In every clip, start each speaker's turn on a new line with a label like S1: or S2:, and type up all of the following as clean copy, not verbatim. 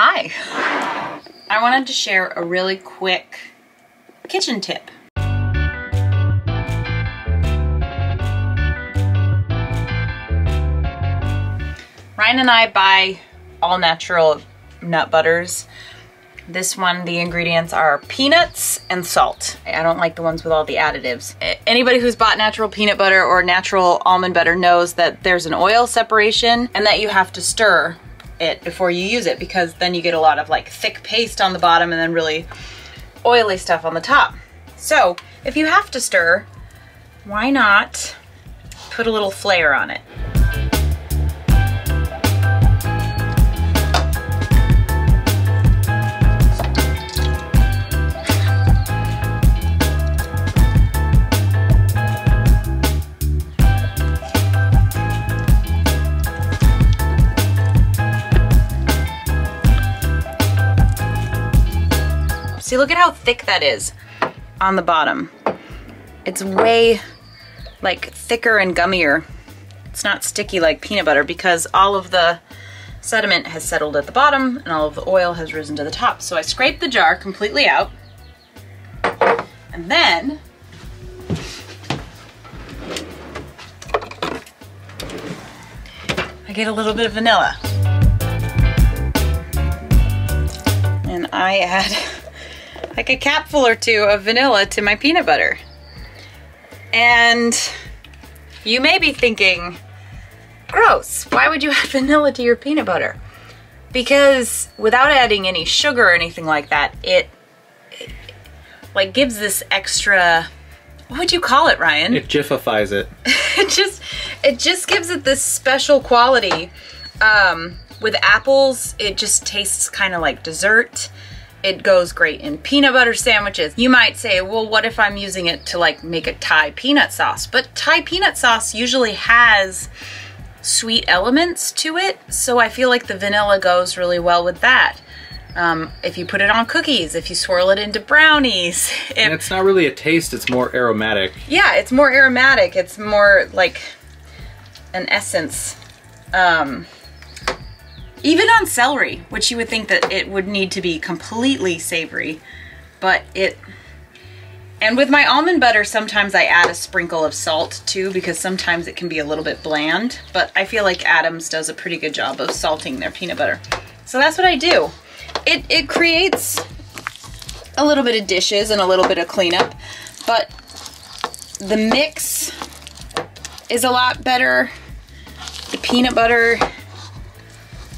S1: Hi. I wanted to share a really quick kitchen tip. Ryan and I buy all natural nut butters. This one, the ingredients are peanuts and salt. I don't like the ones with all the additives. Anybody who's bought natural peanut butter or natural almond butter knows that there's an oil separation and that you have to stir it before you use it, because then you get a lot of like thick paste on the bottom and then really oily stuff on the top. So if you have to stir, why not put a little flair on it? See, look at how thick that is on the bottom. It's way like thicker and gummier. It's not sticky like peanut butter because all of the sediment has settled at the bottom and all of the oil has risen to the top. So I scrape the jar completely out, and then I get a little bit of vanilla. And I add like a capful or two of vanilla to my peanut butter. And you may be thinking, gross, why would you add vanilla to your peanut butter? Because without adding any sugar or anything like that, it like gives this extra, what would you call it, Ryan?
S2: It jiffifies it.
S1: it just gives it this special quality. With apples, it just tastes kind of like dessert. It goes great in peanut butter sandwiches. You might say, well, what if I'm using it to like make a Thai peanut sauce? But Thai peanut sauce usually has sweet elements to it, so I feel like the vanilla goes really well with that. If you put it on cookies, if you swirl it into brownies.
S2: And it's not really a taste, it's more aromatic.
S1: Yeah, it's more aromatic. It's more like an essence. Even on celery, which you would think that it would need to be completely savory, but and with my almond butter, sometimes I add a sprinkle of salt too, because sometimes it can be a little bit bland, but I feel like Adams does a pretty good job of salting their peanut butter. So that's what I do. It creates a little bit of dishes and a little bit of cleanup, but the mix is a lot better. The peanut butter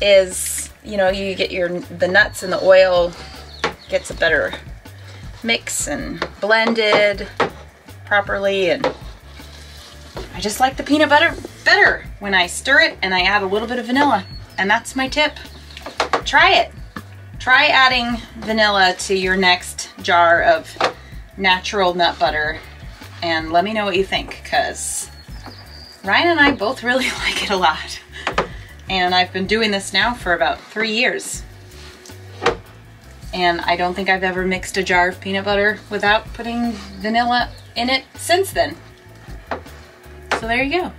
S1: is, you know, you get the nuts and the oil gets a better mix and blended properly, and I just like the peanut butter better when I stir it and I add a little bit of vanilla, and that's my tip. Try it. Try adding vanilla to your next jar of natural nut butter and let me know what you think, because Ryan and I both really like it a lot. And I've been doing this now for about 3 years. And I don't think I've ever mixed a jar of peanut butter without putting vanilla in it since then. So there you go.